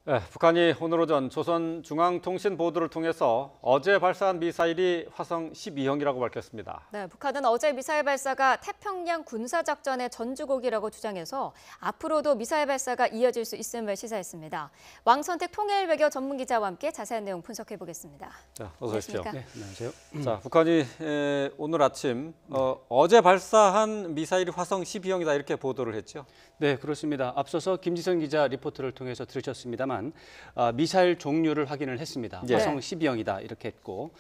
네, 북한이 오늘 오전 조선중앙통신 보도를 통해서 어제 발사한 미사일이 화성 12형이라고 밝혔습니다. 네, 북한은 어제 미사일 발사가 태평양 군사작전의 전주곡이라고 주장해서 앞으로도 미사일 발사가 이어질 수 있음을 시사했습니다. 왕선택 통일외교 전문기자와 함께 자세한 내용 분석해보겠습니다. 자, 어서 오십시오. 네, 안녕하세요. 자, 북한이 오늘 아침 어제 발사한 미사일이 화성 12형이다 이렇게 보도를 했죠. 네, 그렇습니다. 앞서서 김지선 기자 리포트를 통해서 들으셨습니다만 미사일 종류를 확인을 했습니다. 예. 화성 12형이다 이렇게 했고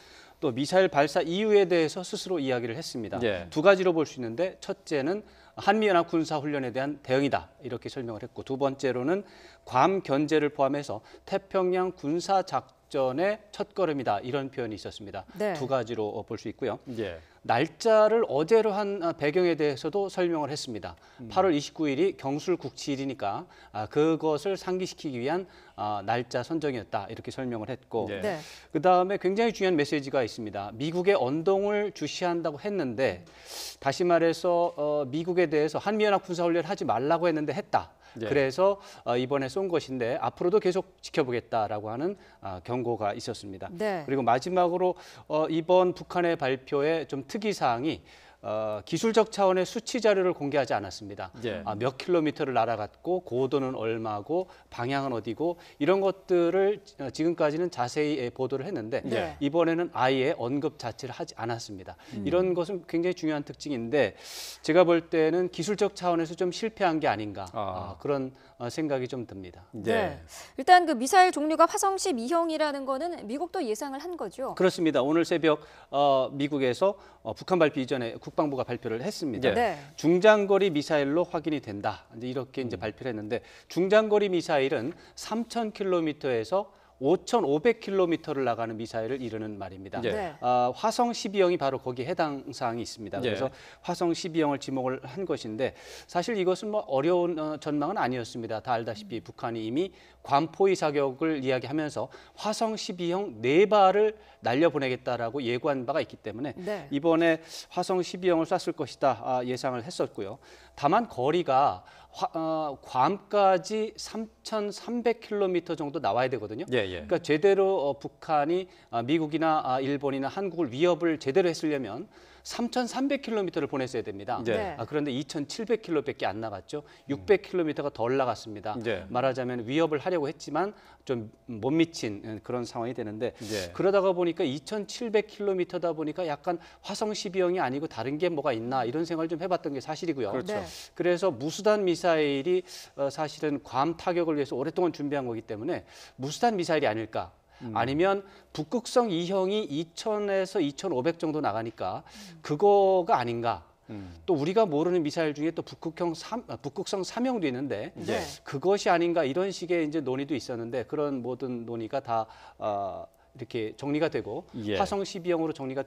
또 미사일 발사 이유에 대해서 스스로 이야기를 했습니다. 예. 두 가지로 볼 수 있는데 첫째는 한미연합 군사훈련에 대한 대응이다 이렇게 설명을 했고 두 번째로는 괌 견제를 포함해서 태평양 군사작전의 첫걸음이다 이런 표현이 있었습니다. 네. 두 가지로 볼 수 있고요. 예. 날짜를 어제로 한 배경에 대해서도 설명을 했습니다. 8월 29일이 경술국치일이니까 그것을 상기시키기 위한 날짜 선정이었다 이렇게 설명을 했고 예. 네. 그다음에 굉장히 중요한 메시지가 있습니다. 미국의 언동을 주시한다고 했는데 다시 말해서 미국에 대해서 한미연합 군사훈련을 하지 말라고 했는데 했다. 예. 그래서 이번에 쏜 것인데 앞으로도 계속 지켜보겠다라고 하는 경고가 있었습니다. 네. 그리고 마지막으로 이번 북한의 발표에 좀 특이사항이 기술적 차원의 수치 자료를 공개하지 않았습니다. 예. 몇 킬로미터를 날아갔고 고도는 얼마고 방향은 어디고 이런 것들을 지금까지는 자세히 보도를 했는데 네. 이번에는 아예 언급 자체를 하지 않았습니다. 이런 것은 굉장히 중요한 특징인데 제가 볼 때는 기술적 차원에서 좀 실패한 게 아닌가 그런 생각이 좀 듭니다. 네. 일단 그 미사일 종류가 화성 12형이라는 거는 미국도 예상을 한 거죠. 그렇습니다. 오늘 새벽 미국에서 북한 발표 이전에 국방부가 발표를 했습니다. 예. 네. 중장거리 미사일로 확인이 된다. 이제 이렇게 이제 발표를 했는데 중장거리 미사일은 3,000km에서 5,500km를 나가는 미사일을 이르는 말입니다. 예. 네. 화성 12형이 바로 거기에 해당 사항이 있습니다. 그래서 예. 화성 12형을 지목을 한 것인데 사실 이것은 뭐 어려운 전망은 아니었습니다. 다 알다시피 북한이 이미 괌포위 사격을 이야기하면서 화성 12형 4발을 날려보내겠다라고 예고한 바가 있기 때문에 네. 이번에 화성 12형을 쐈을 것이다 예상을 했었고요. 다만 거리가 괌까지 3,300km 정도 나와야 되거든요. 예, 예. 그러니까 제대로 북한이 미국이나 일본이나 한국을 위협을 제대로 했으려면 3,300km를 보냈어야 됩니다. 예. 네. 그런데 2,700km밖에 안 나갔죠. 600km가 덜 나갔습니다. 예. 말하자면 위협을 하려고 했지만 좀 못 미친 그런 상황이 되는데 예. 그러다가 보니까 2,700km다 보니까 약간 화성 12형이 아니고 다른 게 뭐가 있나 이런 생각을 좀 해봤던 게 사실이고요. 그렇죠. 네. 그래서 무수단 미사일이 사실은 괌 타격을 위해서 오랫동안 준비한 거기 때문에 무수단 미사일이 아닐까. 아니면 북극성 2형이 2,000에서 2,500 정도 나가니까 그거가 아닌가. 또 우리가 모르는 미사일 중에 또 북극성 3형도 있는데 예. 그것이 아닌가 이런 식의 이제 논의도 있었는데 그런 모든 논의가 다 이렇게 정리가 되고 예. 화성 12형으로 정리가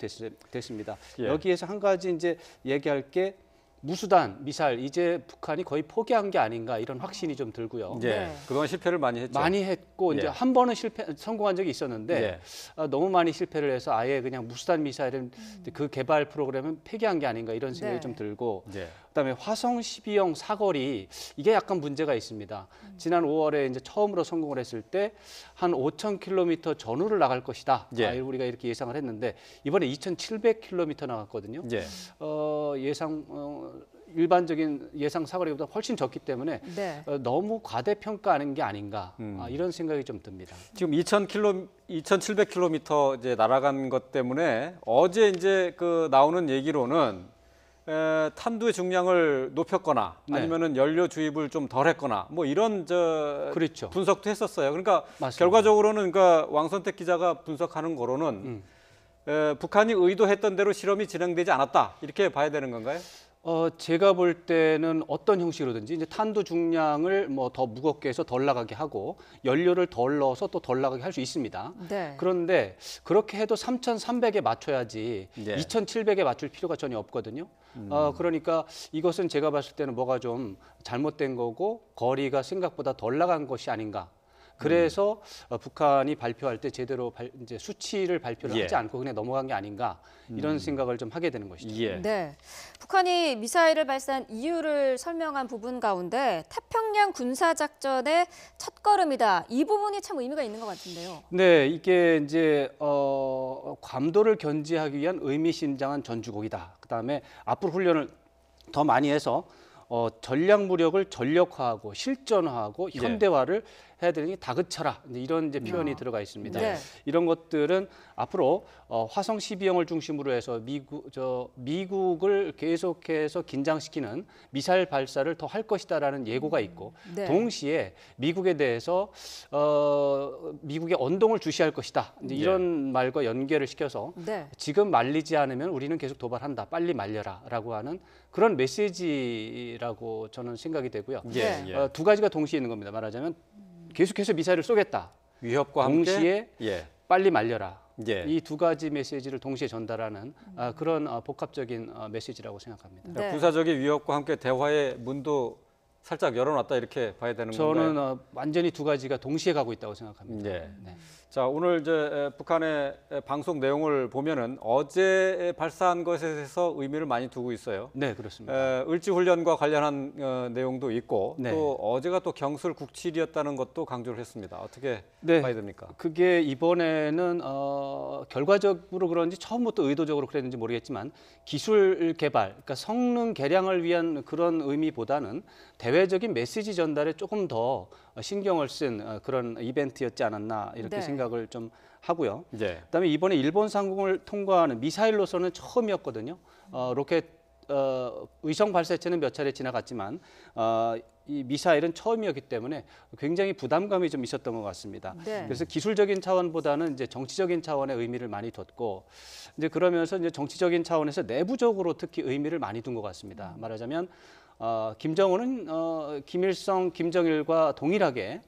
됐습니다. 예. 여기에서 한 가지 이제 얘기할 게 무수단 미사일 이제 북한이 거의 포기한 게 아닌가 이런 확신이 좀 들고요. 예. 네. 그동안 실패를 많이 했죠. 많이 했고 예. 이제 한 번은 성공한 적이 있었는데 너무 많이 실패를 해서 아예 그냥 무수단 미사일은 그 개발 프로그램은 폐기한 게 아닌가 이런 생각이 네. 좀 들고 예. 그다음에 화성 12형 사거리 이게 약간 문제가 있습니다. 지난 5월에 이제 처음으로 성공을 했을 때 한 5,000km 전후를 나갈 것이다. 예. 우리가 이렇게 예상을 했는데 이번에 2,700km 나갔거든요. 예. 일반적인 예상 사거리보다 훨씬 적기 때문에 네. 너무 과대평가하는 게 아닌가 이런 생각이 좀 듭니다. 지금 2,700km 이제 날아간 것 때문에 어제 이제 그 나오는 얘기로는 탄두의 중량을 높였거나 네. 아니면은 연료 주입을 좀 덜했거나 뭐 이런 그렇죠. 분석도 했었어요. 그러니까 맞습니다. 결과적으로는 그러니까 왕선택 기자가 분석하는 거로는 북한이 의도했던 대로 실험이 진행되지 않았다 이렇게 봐야 되는 건가요? 제가 볼 때는 어떤 형식으로든지 이제 탄두 중량을 뭐 더 무겁게 해서 덜 나가게 하고 연료를 덜 넣어서 또 덜 나가게 할 수 있습니다. 네. 그런데 그렇게 해도 3,300에 맞춰야지 예. 2,700에 맞출 필요가 전혀 없거든요. 그러니까 이것은 제가 봤을 때는 뭐가 좀 잘못된 거고 거리가 생각보다 덜 나간 것이 아닌가. 그래서 북한이 발표할 때 제대로 이제 수치를 발표를 예. 하지 않고 그냥 넘어간 게 아닌가 이런 생각을 좀 하게 되는 것이죠. 예. 네. 북한이 미사일을 발사한 이유를 설명한 부분 가운데 태평양 군사작전의 첫걸음이다. 이 부분이 참 의미가 있는 것 같은데요. 네, 이게 이제 괌도를 견제하기 위한 의미심장한 전주곡이다. 그다음에 앞으로 훈련을 더 많이 해서 전략 무력을 전력화하고 실전화하고 현대화를 해야 되니 다그쳐라. 이런 이제 표현이 들어가 있습니다. 네. 이런 것들은 앞으로 화성 12형을 중심으로 해서 미국을 계속해서 긴장시키는 미사일 발사를 더 할 것이다라는 예고가 있고 네. 동시에 미국에 대해서 미국의 언동을 주시할 것이다. 이제 이런 말과 연계를 시켜서 네. 지금 말리지 않으면 우리는 계속 도발한다. 빨리 말려라라고 하는 그런 메시지라고 저는 생각이 되고요. 네. 두 가지가 동시에 있는 겁니다. 말하자면 계속해서 미사일을 쏘겠다. 위협과 동시에 함께 빨리 말려라. 예. 이 두 가지 메시지를 동시에 전달하는 그런 복합적인 메시지라고 생각합니다. 네. 군사적인 위협과 함께 대화의 문도 살짝 열어놨다 이렇게 봐야 되는 건가요? 저는 완전히 두 가지가 동시에 가고 있다고 생각합니다. 예. 네. 자, 오늘 이제 북한의 방송 내용을 보면은 어제 발사한 것에 대해서 의미를 많이 두고 있어요. 네, 그렇습니다. 을지훈련과 관련한 내용도 있고 네. 또 어제가 또 경술 국칠이었다는 것도 강조를 했습니다. 어떻게 네. 봐야 됩니까? 그게 이번에는 결과적으로 그런지 처음부터 의도적으로 그랬는지 모르겠지만 기술 개발, 그러니까 성능 개량을 위한 그런 의미보다는 대외적인 메시지 전달에 조금 더 신경을 쓴 그런 이벤트였지 않았나 이렇게 네. 생각을 좀 하고요. 예. 그다음에 이번에 일본 상공을 통과하는 미사일로서는 처음이었거든요. 로켓 위성 발사체는 몇 차례 지나갔지만 이 미사일은 처음이었기 때문에 굉장히 부담감이 좀 있었던 것 같습니다. 네. 그래서 기술적인 차원보다는 이제 정치적인 차원의 의미를 많이 뒀고 이제 그러면서 이제 정치적인 차원에서 내부적으로 특히 의미를 많이 둔 것 같습니다. 말하자면 김정은은 김일성, 김정일과 동일하게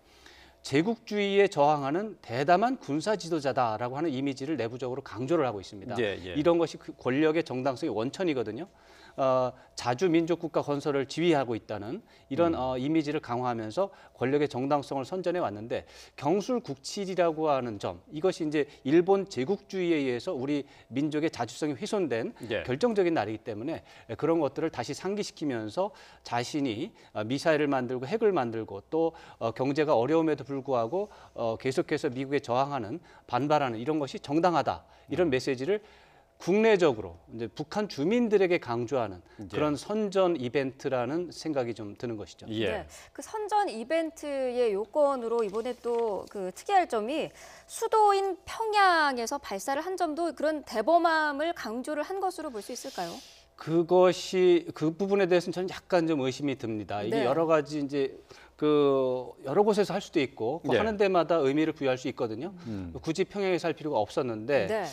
제국주의에 저항하는 대담한 군사 지도자다라고 하는 이미지를 내부적으로 강조를 하고 있습니다. 예, 예. 이런 것이 그 권력의 정당성의 원천이거든요. 자주 민족 국가 건설을 지휘하고 있다는 이런 이미지를 강화하면서 권력의 정당성을 선전해 왔는데 경술국칠이라고 하는 점 이것이 이제 일본 제국주의에 의해서 우리 민족의 자주성이 훼손된 예. 결정적인 날이기 때문에 그런 것들을 다시 상기시키면서 자신이 미사일을 만들고 핵을 만들고 또 경제가 어려움에도 불구하고 계속해서 미국에 저항하는 반발하는 이런 것이 정당하다 이런 메시지를 국내적으로 이제 북한 주민들에게 강조하는 그런 선전 이벤트라는 생각이 좀 드는 것이죠. 예. 네, 그 선전 이벤트의 요건으로 이번에 또 그 특이할 점이 수도인 평양에서 발사를 한 점도 그런 대범함을 강조를 한 것으로 볼 수 있을까요? 그것이 그 부분에 대해서는 저는 약간 좀 의심이 듭니다. 이게 네. 여러 가지 이제 그 여러 곳에서 할 수도 있고 그 예. 하는 데마다 의미를 부여할 수 있거든요. 굳이 평양에서 할 필요가 없었는데 네.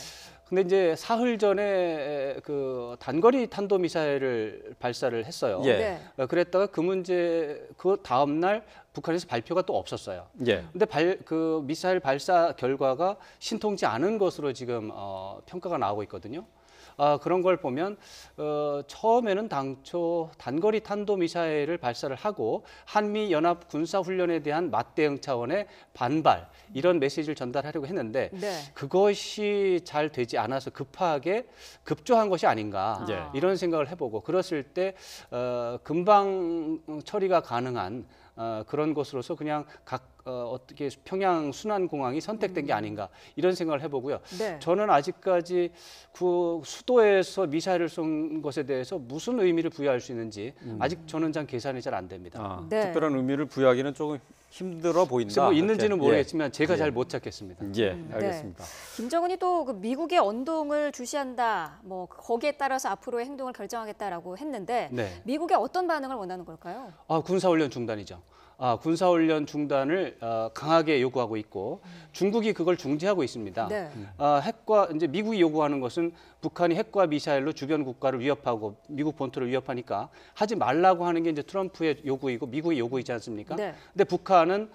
근데 이제 사흘 전에 그 단거리 탄도 미사일을 발사를 했어요. 예. 네. 그랬다가 그 다음 날 북한에서 발표가 또 없었어요. 예. 근데 그 미사일 발사 결과가 신통치 않은 것으로 지금 평가가 나오고 있거든요. 그런 걸 보면 처음에는 당초 단거리 탄도 미사일을 발사를 하고 한미 연합 군사 훈련에 대한 맞대응 차원의 반발 이런 메시지를 전달하려고 했는데 네. 그것이 잘 되지 않아서 급하게 급조한 것이 아닌가 예. 이런 생각을 해보고 그랬을 때 금방 처리가 가능한 그런 것으로서 그냥 어떻게 평양 순환공항이 선택된 게 아닌가 이런 생각을 해보고요. 네. 저는 아직까지 그 수도에서 미사일을 쏜 것에 대해서 무슨 의미를 부여할 수 있는지 아직 저는 계산이 잘 안 됩니다. 네. 특별한 의미를 부여하기는 조금 힘들어 보인다. 글쎄 뭐 있는지는 이렇게. 모르겠지만 제가 잘 못 찾겠습니다. 예, 알겠습니다. 김정은이 또 그 미국의 언동을 주시한다. 뭐 거기에 따라서 앞으로의 행동을 결정하겠다라고 했는데 네. 미국의 어떤 반응을 원하는 걸까요? 군사훈련 중단이죠. 군사훈련 중단을 강하게 요구하고 있고 중국이 그걸 중지하고 있습니다. 네. 핵과 이제 미국이 요구하는 것은 북한이 핵과 미사일로 주변 국가를 위협하고 미국 본토를 위협하니까 하지 말라고 하는 게 이제 트럼프의 요구이고 미국의 요구이지 않습니까? 네. 근데 북한은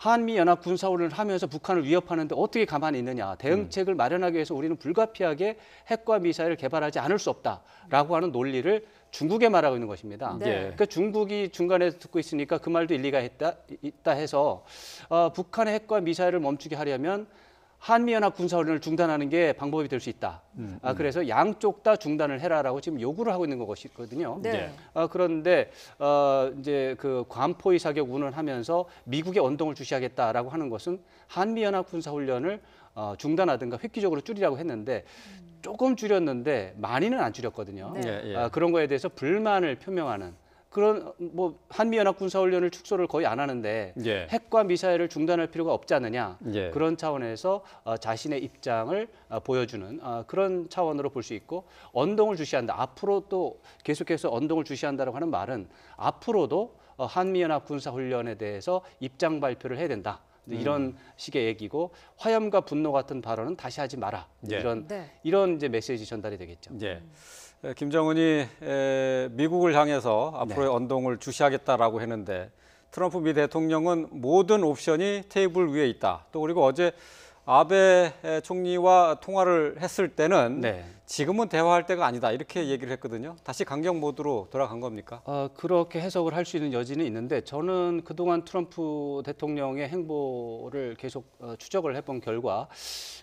한미 연합 군사훈련을 하면서 북한을 위협하는데 어떻게 가만히 있느냐. 대응책을 마련하기 위해서 우리는 불가피하게 핵과 미사일을 개발하지 않을 수 없다라고 하는 논리를 중국에 말하고 있는 것입니다. 네. 그러니까 중국이 중간에 듣고 있으니까 그 말도 일리가 있다 해서 북한의 핵과 미사일을 멈추게 하려면 한미연합 군사훈련을 중단하는 게 방법이 될 수 있다. 그래서 양쪽 다 중단을 해라라고 지금 요구를 하고 있는 것이거든요. 네. 그런데 이제 그 괌포위 사격 운운하면서 미국에 언동을 주시하겠다라고 하는 것은 한미연합 군사훈련을 중단하든가 획기적으로 줄이라고 했는데 조금 줄였는데 많이는 안 줄였거든요. 네. 그런 거에 대해서 불만을 표명하는. 그런 뭐 한미연합 군사훈련을 축소를 거의 안 하는데 예. 핵과 미사일을 중단할 필요가 없지 않느냐 예. 그런 차원에서 자신의 입장을 보여주는 그런 차원으로 볼 수 있고 언동을 주시한다. 앞으로 또 계속해서 언동을 주시한다라고 하는 말은 앞으로도 한미연합 군사훈련에 대해서 입장 발표를 해야 된다. 이런 식의 얘기고 화염과 분노 같은 발언은 다시 하지 마라. 예. 이런 이제 메시지 전달이 되겠죠. 예. 김정은이 미국을 향해서 앞으로의 네. 언동을 주시하겠다라고 했는데 트럼프 미 대통령은 모든 옵션이 테이블 위에 있다. 또 그리고 어제 아베 총리와 통화를 했을 때는 네. 지금은 대화할 때가 아니다 이렇게 얘기를 했거든요. 다시 강경 모드로 돌아간 겁니까? 그렇게 해석을 할 수 있는 여지는 있는데 저는 그동안 트럼프 대통령의 행보를 계속 추적을 해본 결과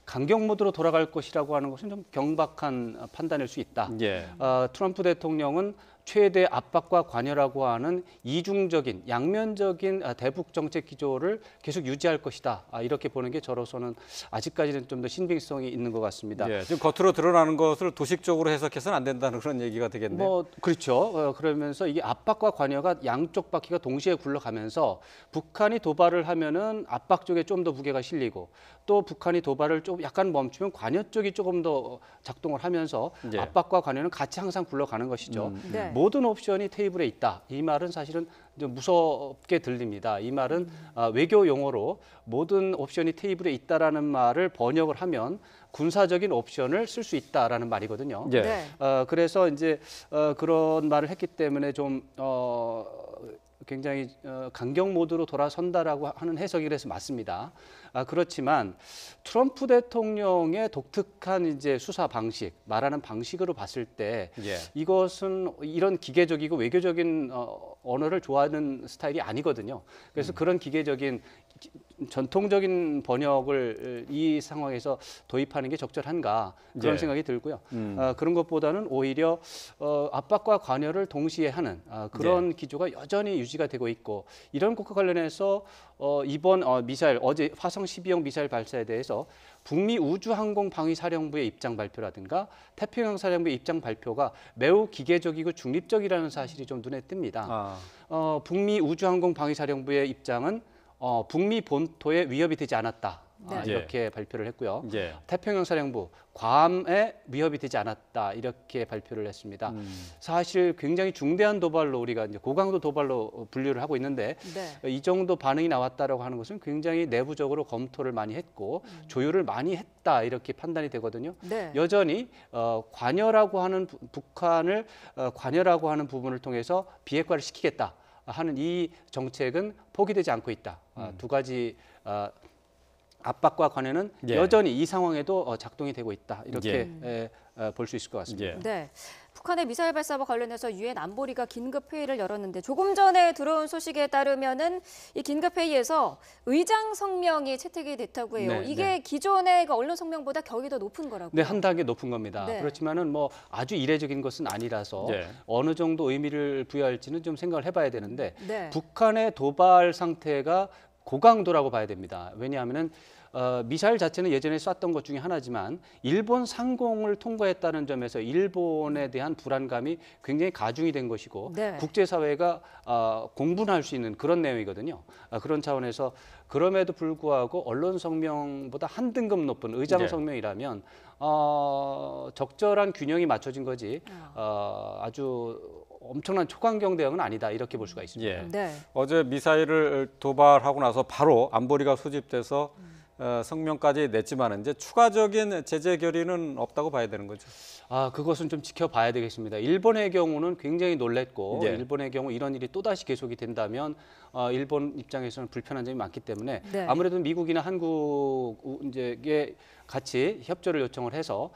강경 모드로 돌아갈 것이라고 하는 것은 좀 경박한 판단일 수 있다. 예. 트럼프 대통령은 최대 압박과 관여라고 하는 이중적인 양면적인 대북 정책 기조를 계속 유지할 것이다. 이렇게 보는 게 저로서는 아직까지는 좀 더 신빙성이 있는 것 같습니다. 예. 지금 겉으로 드러나는 것을 도식적으로 해석해서는 안 된다는 그런 얘기가 되겠네요. 뭐 그렇죠. 그러면서 이게 압박과 관여가 양쪽 바퀴가 동시에 굴러가면서 북한이 도발을 하면은 압박 쪽에 좀 더 무게가 실리고 또 북한이 도발을 좀 약간 멈추면 관여 쪽이 조금 더 작동을 하면서 예. 압박과 관여는 같이 항상 굴러가는 것이죠. 네. 모든 옵션이 테이블에 있다. 이 말은 사실은 좀 무섭게 들립니다. 이 말은 외교 용어로 모든 옵션이 테이블에 있다라는 말을 번역을 하면 군사적인 옵션을 쓸 수 있다라는 말이거든요. 예. 네. 그래서 이제 그런 말을 했기 때문에 좀 굉장히 강경 모드로 돌아선다라고 하는 해석이 그래서 맞습니다. 그렇지만 트럼프 대통령의 독특한 이제 수사 방식, 말하는 방식으로 봤을 때 예. 이것은 이런 기계적이고 외교적인 언어를 좋아하는 스타일이 아니거든요. 그래서 그런 기계적인 전통적인 번역을 이 상황에서 도입하는 게 적절한가 그런 예. 생각이 들고요. 그런 것보다는 오히려 압박과 관여를 동시에 하는 그런 기조가 여전히 유지가 되고 있고 이런 것과 관련해서 이번 미사일 어제 화성 12형 미사일 발사에 대해서 북미 우주항공방위사령부의 입장 발표라든가 태평양 사령부의 입장 발표가 매우 기계적이고 중립적이라는 사실이 좀 눈에 띕니다. 북미 우주항공방위사령부의 입장은 북미 본토에 위협이 되지 않았다. 네. 이렇게 발표를 했고요. 예. 태평양 사령부 괌에 위협이 되지 않았다. 이렇게 발표를 했습니다. 사실 굉장히 중대한 도발로 우리가 이제 고강도 도발로 분류를 하고 있는데 네. 이 정도 반응이 나왔다라고 하는 것은 굉장히 내부적으로 검토를 많이 했고 조율을 많이 했다. 이렇게 판단이 되거든요. 네. 여전히 관여라고 하는 북한을 관여라고 하는 부분을 통해서 비핵화를 시키겠다 하는 이 정책은 포기되지 않고 있다. 두 가지 압박과 관여는 예. 여전히 이 상황에도 작동이 되고 있다. 이렇게 볼 수 있을 것 같습니다. 예. 네. 북한의 미사일 발사와 관련해서 유엔 안보리가 긴급 회의를 열었는데 조금 전에 들어온 소식에 따르면은 이 긴급 회의에서 의장 성명이 채택이 됐다고 해요. 네, 이게 네. 기존의 그 언론 성명보다 격이 더 높은 거라고요. 네, 한 단계 높은 겁니다. 네. 그렇지만은 뭐 아주 이례적인 것은 아니라서 예. 어느 정도 의미를 부여할지는 좀 생각을 해봐야 되는데 네. 북한의 도발 상태가 고강도라고 봐야 됩니다. 왜냐하면은 미사일 자체는 예전에 쐈던 것 중에 하나지만 일본 상공을 통과했다는 점에서 일본에 대한 불안감이 굉장히 가중이 된 것이고 네. 국제사회가 공분할 수 있는 그런 내용이거든요. 그런 차원에서 그럼에도 불구하고 언론 성명보다 한 등급 높은 의장 네. 성명이라면 적절한 균형이 맞춰진 거지 아주 엄청난 초강경 대응은 아니다 이렇게 볼 수가 있습니다. 예. 네. 어제 미사일을 도발하고 나서 바로 안보리가 소집돼서 성명까지 냈지만 이제 추가적인 제재 결의는 없다고 봐야 되는 거죠. 그것은 좀 지켜봐야 되겠습니다. 일본의 경우는 굉장히 놀랬고 예. 일본의 경우 이런 일이 또다시 계속이 된다면 일본 입장에서는 불편한 점이 많기 때문에 네. 아무래도 미국이나 한국 이제 같이 협조를 요청을 해서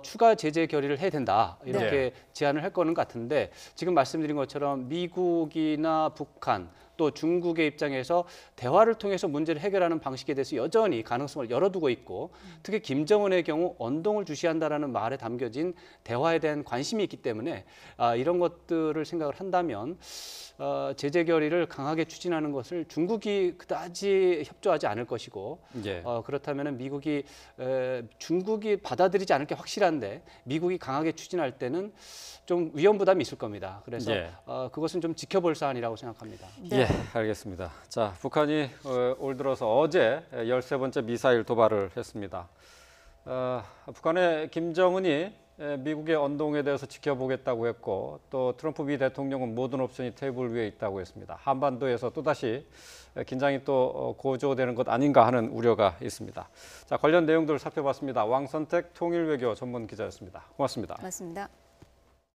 추가 제재 결의를 해야 된다 이렇게 네. 제안을 할 거는 같은데 지금 말씀드린 것처럼 미국이나 북한 또 중국의 입장에서 대화를 통해서 문제를 해결하는 방식에 대해서 여전히 가능성을 열어두고 있고 특히 김정은의 경우 언동을 주시한다라는 말에 담겨진 대화에 대한 관심이 있기 때문에 이런 것들을 생각을 한다면 제재 결의를 강하게 추진하는 것을 중국이 그다지 협조하지 않을 것이고 예. 그렇다면 미국이 중국이 받아들이지 않을 게 확실한데 미국이 강하게 추진할 때는 좀 위험 부담이 있을 겁니다. 그래서 예. 그것은 좀 지켜볼 사안이라고 생각합니다. 네. 예, 알겠습니다. 자, 북한이 올 들어서 어제 13번째 미사일 도발을 했습니다. 북한의 김정은이 미국의 언동에 대해서 지켜보겠다고 했고 또 트럼프 미 대통령은 모든 옵션이 테이블 위에 있다고 했습니다. 한반도에서 또다시 긴장이 또 고조되는 것 아닌가 하는 우려가 있습니다. 자, 관련 내용들을 살펴봤습니다. 왕선택 통일외교 전문 기자였습니다. 고맙습니다. 맞습니다.